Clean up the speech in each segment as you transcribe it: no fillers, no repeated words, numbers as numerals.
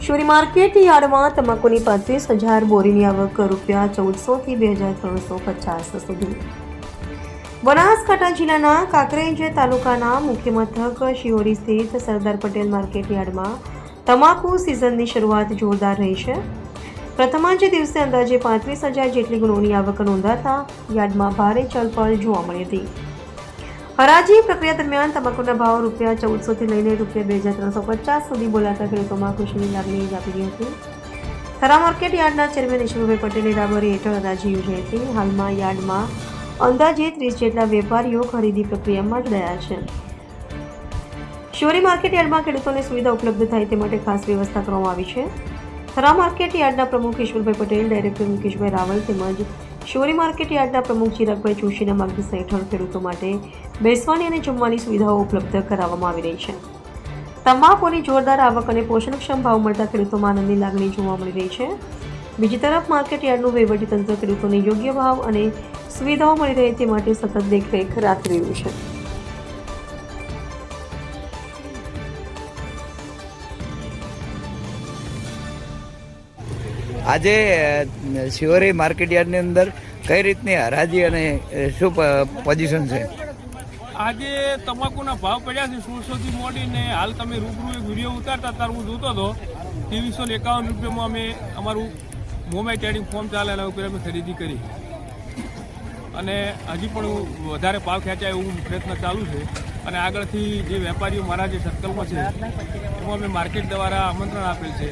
Shihori market યાર્ડમાં તમાકુની 35,000 બોરીની આવક ₹1400 થી 2,350 સુધી. બનાસકાંઠા જિલ્લાના કાંકરેજ તાલુકાના મુખ્ય મથક શિહોરી સ્થિત સરદાર પટેલ માર્કેટ યાર્ડમાં તમાકુ સિઝનની શરૂઆત જોરદાર રહી છે. પ્રથમ જ દિવસે અંદાજે 35,000 જેટલી ગુણોની આવક નોંધાતા યાર્ડમાં ભારે ચલપલ જોવા મળી હતી. હરાજી પ્રક્રિયા દરમિયાન તમાકુના ભાવ ₹1400 થી લઈને ₹2,350 સુધી બોલાતા ખેડૂતોમાં ખુશીની લાગણી વ્યાપી ગઈ હતી. થરા માર્કેટ યાર્ડના ચેરમેન ઈશ્વરભાઈ પટેલની રાબરી હેઠળ હરાજી યોજાઈ હતી. હાલમાં યાર્ડમાં અંદાજે 30 જેટલા વેપારીઓ ખરીદી પ્રક્રિયામાં જોડાયા છે. શિહોરી માર્કેટ યાર્ડમાં ખેડૂતોને સુવિધા ઉપલબ્ધ થાય તે માટે ખાસ વ્યવસ્થા કરવામાં આવી છે. થરા માર્કેટ યાર્ડના પ્રમુખ ઈશ્વરભાઈ પટેલ, ડાયરેક્ટર મુકેશભાઈ રાવલ તેમજ શિહોરી માર્કેટ યાર્ડના પ્રમુખ ચિરાગભાઈ જોશીના માર્ગદર્શન હેઠળ ખેડૂતો માટે બેસવાની અને જમવાની સુવિધાઓ ઉપલબ્ધ કરાવવામાં આવી રહી છે. તમાકુની જોરદાર આવક અને પોષણક્ષમ ભાવ મળતા ખેડૂતોમાં આનંદની લાગણી જોવા મળી રહી છે. બીજી તરફ માર્કેટ યાર્ડનું વહીવટીતંત્ર ખેડૂતોને યોગ્ય ભાવ અને સુવિધાઓ મળી રહે તે માટે સતત દેખરેખ રાખી રહ્યું છે. આજે શિહોરી માર્કેટ યાર્ડની અંદર કઈ રીતની હરાજી અને શું પોઝિશન છે? આજે તમાકુના ભાવ પડ્યા છે 1600 થી મોડીને હાલ તમે રૂબરૂ એક વિડીયો ઉતારતા ત્યારે હું જોતો હતો ₹2351 અમે અમારું મોબાઈલ ટ્રેડિંગ ફોર્મ ચાલે એના ઉપર અમે ખરીદી કરી અને હજી પણ વધારે ભાવ ખેંચાય એવું પ્રયત્ન ચાલુ છે. અને આગળથી જે વેપારીઓ મારા જે સર્કલમાં છે એમાં અમે માર્કેટ દ્વારા આમંત્રણ આપેલ છે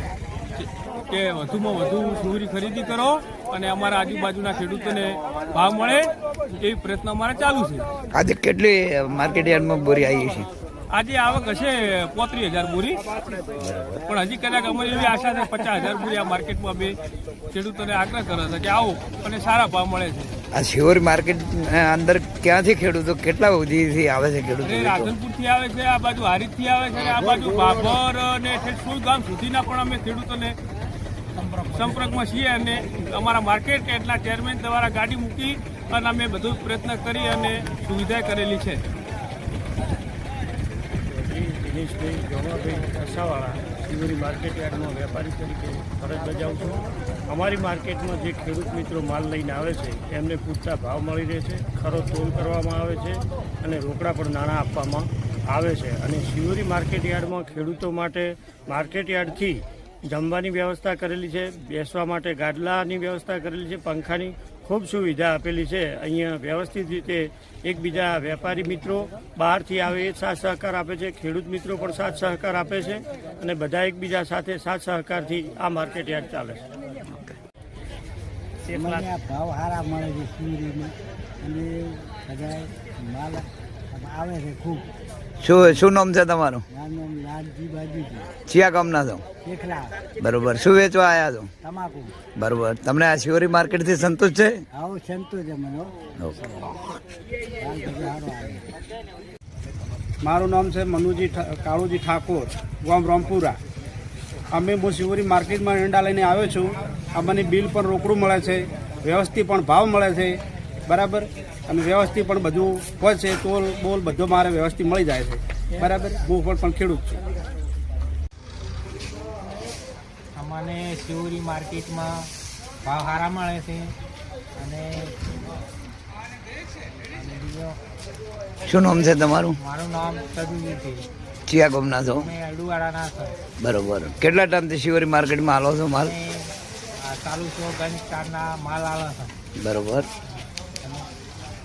કે વધુમાં વધુ શિહોરી ખરીદી કરો અને અમારા આજુબાજુના ખેડૂતોને ભાવ મળે એવી પ્રયત્ન અમારે ચાલુ છે. આજે કેટલી માર્કેટ યાર્ડમાં બોરી આવી છે? આજે આવક હશે 35,000 બોરી, પણ હજી કદાચ અમારી એવી આશા છે 50,000 બોરી આ માર્કેટમાં બે ખેડૂતોને આગ્રહ કરે છે કે આવો અને સારા ભાવ મળે છે. આ શિહોરી માર્કેટ અંદર ક્યાંથી ખેડૂતો કેટલા સુધીથી આવે છે? ખેડૂતો રાધનપુરથી આવે છે, આ બાજુ હારીજથી આવે છે, આ બાજુ બાબર અને સુઈ ગામ સુધીના પણ અમે ખેડૂતોને સંપર્કમાં છીએ અને અમારા માર્કેટ એટલા ચેરમેન દ્વારા ગાડી મૂકી અને અમે બધું પ્રયત્ન કરી અને સુવિધા કરેલી છે. દિનેશભાઈ ગોવાભાઈ કસાવાળા શિહોરી માર્કેટ યાર્ડમાં વેપારી તરીકે ફરજ બજાવું છું. અમારી માર્કેટમાં જે ખેડૂત મિત્રો માલ લઈને આવે છે એમને પૂરતા ભાવ મળી રહે છે, ખરો તોલ કરવામાં આવે છે અને રોકડા પણ નાણાં આપવામાં આવે છે. અને શિહોરી માર્કેટ યાર્ડમાં ખેડૂતો માટે માર્કેટ યાર્ડથી જમવાની વ્યવસ્થા કરેલી છે, બેસવા માટે ગાદલાની વ્યવસ્થા કરેલી છે, પંખાની ખૂબ સુવિધા આપેલી છે. અહીંયા વ્યવસ્થિત રીતે એકબીજા વેપારી મિત્રો બહારથી આવે એ સાથ સહકાર આપે છે, ખેડૂત મિત્રો પણ સાથ સહકાર આપે છે અને બધા એકબીજા સાથે સાથ સહકારથી આ માર્કેટ યાર્ડ ચાલે છે. ભાવ સારા મળે છે શિહોરીમાં અને બધા માલ આવે છે ખૂબ. શું નામ છે તમારું? લાલજી બાજુજી. ચિયા ગામના છો? બરોબર. શું વેચવા આવ્યા છો? તમાકુ. બરોબર. તમને આ શિહોરી માર્કેટથી સંતોષ છે? આવો સંતોષ છે મને. મારું નામ છે મનુજી કાળુજી ઠાકોર, ગામ રામપુરા. હું શિહોરી માર્કેટમાં એંડા લઈને આવ્યો છું. અમને બિલ પણ રોકડું મળે છે, વ્યવસ્થિત પણ ભાવ મળે છે, બરાબર, અને વ્યવસ્થિત પણ બધું હોય છે, તોલ બોલ બધું મારે વ્યવસ્થિત મળી જાય છે, બરાબર. હું પણ ખેડૂત છું. અમને શિહોરી માર્કેટમાં ભાવ સારા મળે છે અને શું નામ છે તમારું? મારું નામ સદુજી છે. ચિયા ગામના છો? અમે અડુવાડાના છે. બરોબર. કેટલા ટાઈમથી શિહોરી માર્કેટમાં હાલો છો માલ? ચાલુ છો ગંજ કારના માલ આવે છે. બરોબર.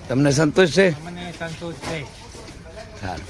તમને સંતોષ છે? મને સંતોષ છે. સારું.